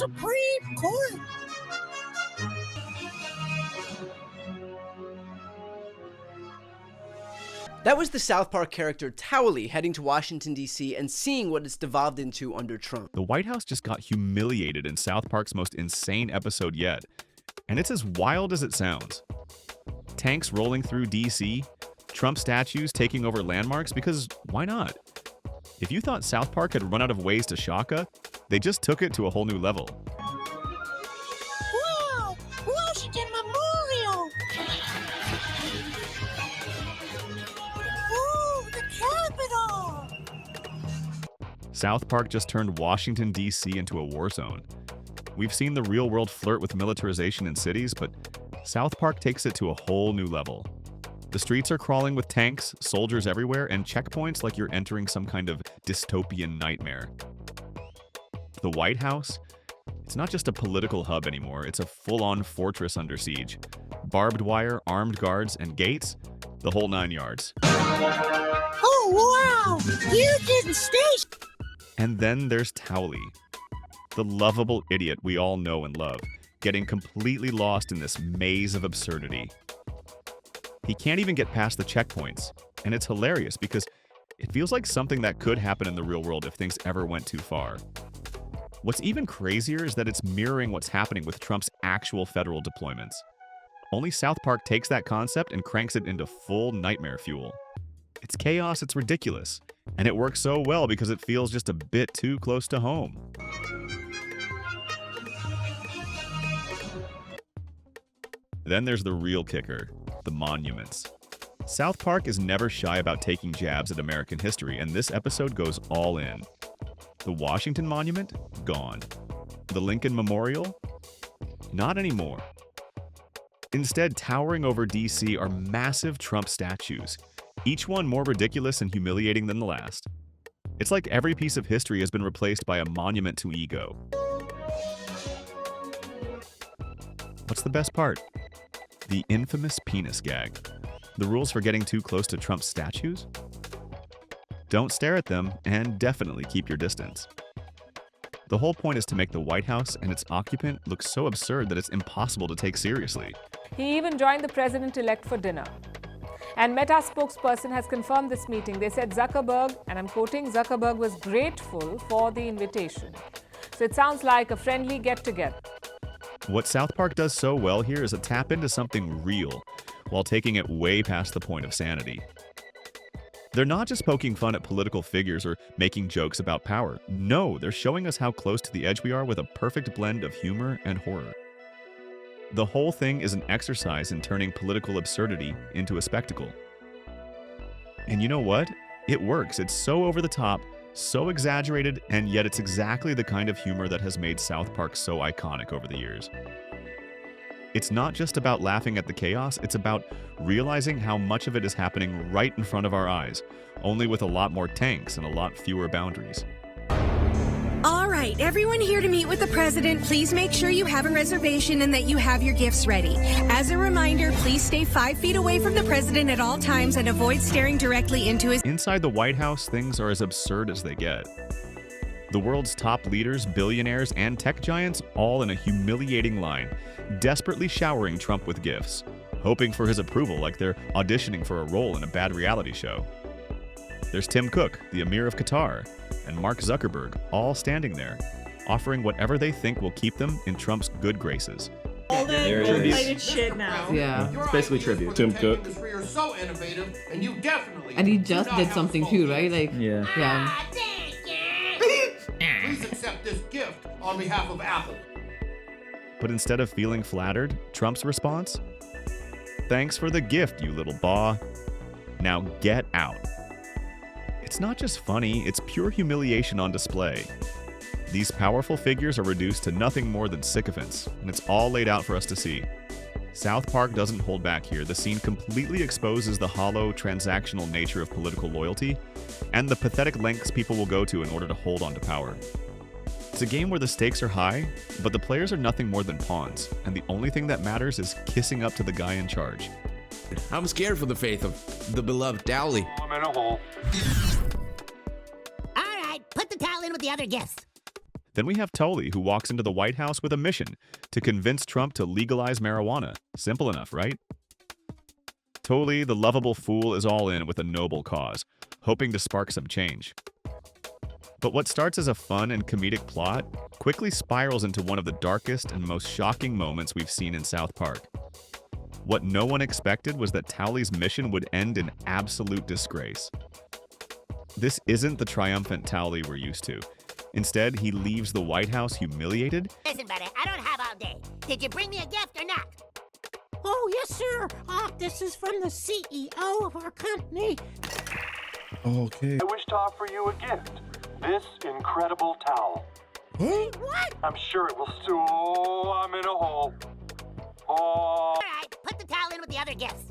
Supreme Court. That was the South Park character Towelie heading to Washington, D.C. and seeing what it's devolved into under Trump. The White House just got humiliated in South Park's most insane episode yet. And it's as wild as it sounds. Tanks rolling through D.C., Trump statues taking over landmarks, because why not? If you thought South Park had run out of ways to shock us, they just took it to a whole new level. Wow! Washington Memorial! Ooh, the Capitol! South Park just turned Washington, D.C. into a war zone. We've seen the real world flirt with militarization in cities, but South Park takes it to a whole new level. The streets are crawling with tanks, soldiers everywhere, and checkpoints like you're entering some kind of dystopian nightmare. The White House? It's not just a political hub anymore, it's a full-on fortress under siege. Barbed wire, armed guards, and gates? The whole 9 yards. Oh, wow! You didn't stay. And then there's Towelie, the lovable idiot we all know and love, getting completely lost in this maze of absurdity. He can't even get past the checkpoints, and it's hilarious because it feels like something that could happen in the real world if things ever went too far. What's even crazier is that it's mirroring what's happening with Trump's actual federal deployments. Only South Park takes that concept and cranks it into full nightmare fuel. It's chaos, it's ridiculous, and it works so well because it feels just a bit too close to home. Then there's the real kicker, the monuments. South Park is never shy about taking jabs at American history, and this episode goes all in. The Washington Monument? Gone. The Lincoln Memorial? Not anymore. Instead, towering over D.C. are massive Trump statues, each one more ridiculous and humiliating than the last. It's like every piece of history has been replaced by a monument to ego. What's the best part? The infamous penis gag. The rules for getting too close to Trump's statues? Don't stare at them, and definitely keep your distance. The whole point is to make the White House and its occupant look so absurd that it's impossible to take seriously. He even joined the president-elect for dinner. And Meta spokesperson has confirmed this meeting. They said Zuckerberg, and I'm quoting, Zuckerberg was grateful for the invitation. So it sounds like a friendly get-together. What South Park does so well here is to tap into something real, while taking it way past the point of sanity. They're not just poking fun at political figures or making jokes about power. No, they're showing us how close to the edge we are with a perfect blend of humor and horror. The whole thing is an exercise in turning political absurdity into a spectacle. And you know what? It works. It's so over the top, so exaggerated, and yet it's exactly the kind of humor that has made South Park so iconic over the years. It's not just about laughing at the chaos, it's about realizing how much of it is happening right in front of our eyes, only with a lot more tanks and a lot fewer boundaries. All right, everyone here to meet with the president, please make sure you have a reservation and that you have your gifts ready. As a reminder, please stay 5 feet away from the president at all times and avoid staring directly into his... Inside the White House, things are as absurd as they get. The world's top leaders, billionaires, and tech giants all in a humiliating line, desperately showering Trump with gifts, hoping for his approval like they're auditioning for a role in a bad reality show. There's Tim Cook, the Emir of Qatar, and Mark Zuckerberg, all standing there, offering whatever they think will keep them in Trump's good graces. All that gold-plated shit now. Yeah, it's basically tribute. Tim Cook. You're so innovative, and you definitely. And he just did something too, right? Like, yeah. Please accept this gift on behalf of Apple. But instead of feeling flattered, Trump's response? Thanks for the gift, you little baw. Now get out. It's not just funny, it's pure humiliation on display. These powerful figures are reduced to nothing more than sycophants, and it's all laid out for us to see. South Park doesn't hold back here. The scene completely exposes the hollow, transactional nature of political loyalty, and the pathetic lengths people will go to in order to hold on to power. It's a game where the stakes are high, but the players are nothing more than pawns, and the only thing that matters is kissing up to the guy in charge. I'm scared for the faith of the beloved Towelie. I'm in a hole. All right, put the towel in with the other gifts. Then we have Tully, who walks into the White House with a mission to convince Trump to legalize marijuana. Simple enough, right? Tully, the lovable fool, is all in with a noble cause, hoping to spark some change. But what starts as a fun and comedic plot quickly spirals into one of the darkest and most shocking moments we've seen in South Park. What no one expected was that Tully's mission would end in absolute disgrace. This isn't the triumphant Tully we're used to. Instead, he leaves the White House humiliated. Listen, buddy, I don't have all day. Did you bring me a gift or not? Oh, yes, sir. This is from the CEO of our company. Okay. I wish to offer you a gift. This incredible towel. Hey, what? I'm sure it will I'm in a hole. Oh. All right, put the towel in with the other gifts.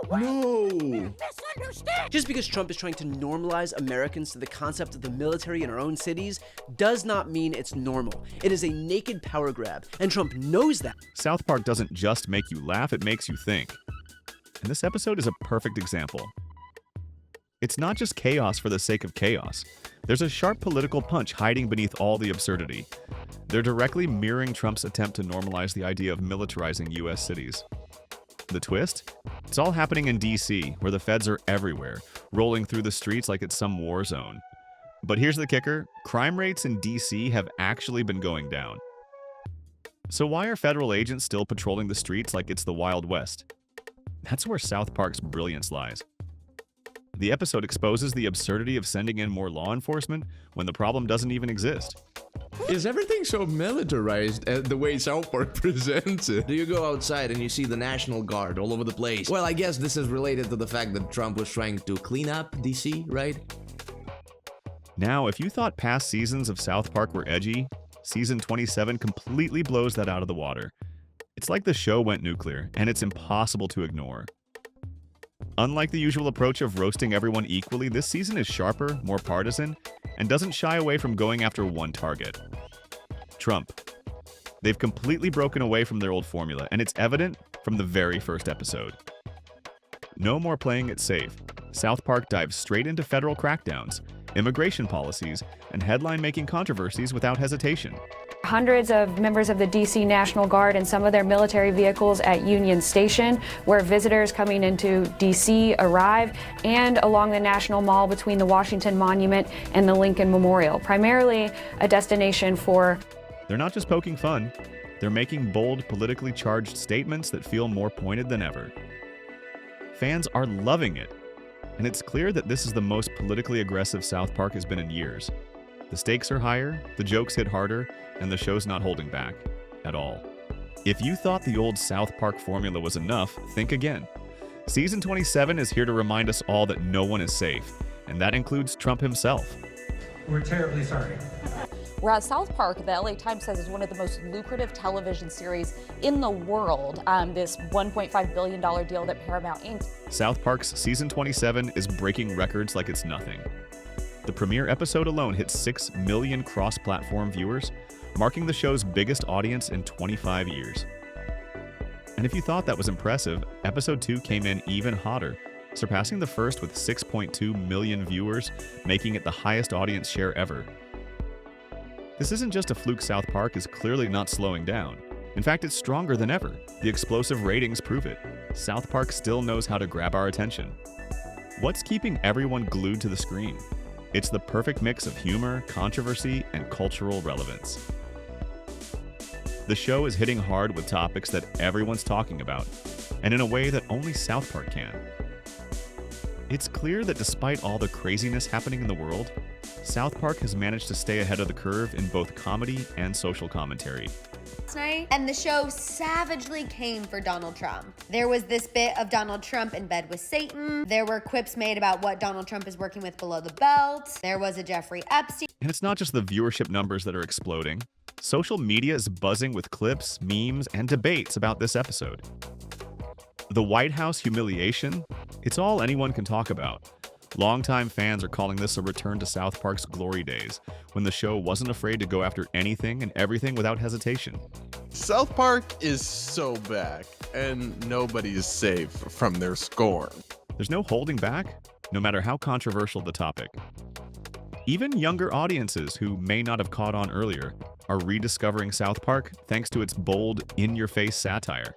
No. Misunderstand. Just because Trump is trying to normalize Americans to the concept of the military in our own cities does not mean it's normal. It is a naked power grab, and Trump knows that. South Park doesn't just make you laugh, it makes you think. And this episode is a perfect example. It's not just chaos for the sake of chaos. There's a sharp political punch hiding beneath all the absurdity. They're directly mirroring Trump's attempt to normalize the idea of militarizing U.S. cities. The twist? It's all happening in D.C., where the feds are everywhere, rolling through the streets like it's some war zone. But here's the kicker: crime rates in D.C. have actually been going down. So why are federal agents still patrolling the streets like it's the Wild West? That's where South Park's brilliance lies. The episode exposes the absurdity of sending in more law enforcement when the problem doesn't even exist. Is everything so militarized the way South Park presents it? Do you go outside and you see the National Guard all over the place? Well, I guess this is related to the fact that Trump was trying to clean up DC, right? Now, if you thought past seasons of South Park were edgy, season 27 completely blows that out of the water. It's like the show went nuclear, and it's impossible to ignore. Unlike the usual approach of roasting everyone equally, this season is sharper, more partisan, and doesn't shy away from going after one target: Trump. They've completely broken away from their old formula, and it's evident from the very first episode. No more playing it safe. South Park dives straight into federal crackdowns, immigration policies, and headline-making controversies without hesitation. Hundreds of members of the D.C. National Guard and some of their military vehicles at Union Station, where visitors coming into D.C. arrive, and along the National Mall between the Washington Monument and the Lincoln Memorial, primarily a destination for... They're not just poking fun, they're making bold, politically charged statements that feel more pointed than ever. Fans are loving it, and it's clear that this is the most politically aggressive South Park has been in years. The stakes are higher, the jokes hit harder, and the show's not holding back at all. If you thought the old South Park formula was enough, think again. Season 27 is here to remind us all that no one is safe, and that includes Trump himself. We're terribly sorry. Whereas South Park, the LA Times says, is one of the most lucrative television series in the world. This $1.5 billion deal that Paramount inked. South Park's Season 27 is breaking records like it's nothing. The premiere episode alone hit 6 million cross-platform viewers, marking the show's biggest audience in 25 years. And if you thought that was impressive, episode 2 came in even hotter, surpassing the first with 6.2 million viewers, making it the highest audience share ever. This isn't just a fluke. South Park is clearly not slowing down. In fact, it's stronger than ever. The explosive ratings prove it. South Park still knows how to grab our attention. What's keeping everyone glued to the screen? It's the perfect mix of humor, controversy, and cultural relevance. The show is hitting hard with topics that everyone's talking about, and in a way that only South Park can. It's clear that despite all the craziness happening in the world, South Park has managed to stay ahead of the curve in both comedy and social commentary. Night, and the show savagely came for Donald Trump. There was this bit of Donald Trump in bed with Satan. There were quips made about what Donald Trump is working with below the belt. There was a Jeffrey Epstein. And it's not just the viewership numbers that are exploding. Social media is buzzing with clips, memes, and debates about this episode. The White House humiliation? It's all anyone can talk about. Longtime fans are calling this a return to South Park's glory days, when the show wasn't afraid to go after anything and everything without hesitation. South Park is so back, and nobody is safe from their scorn. There's no holding back, no matter how controversial the topic. Even younger audiences who may not have caught on earlier are rediscovering South Park thanks to its bold, in-your-face satire.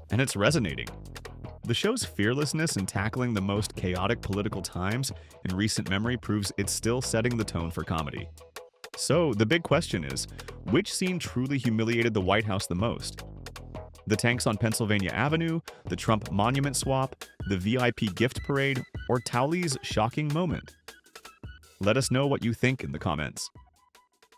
And it's resonating. The show's fearlessness in tackling the most chaotic political times in recent memory proves it's still setting the tone for comedy. So, the big question is, which scene truly humiliated the White House the most? The tanks on Pennsylvania Avenue, the Trump monument swap, the VIP gift parade, or Towley's shocking moment? Let us know what you think in the comments.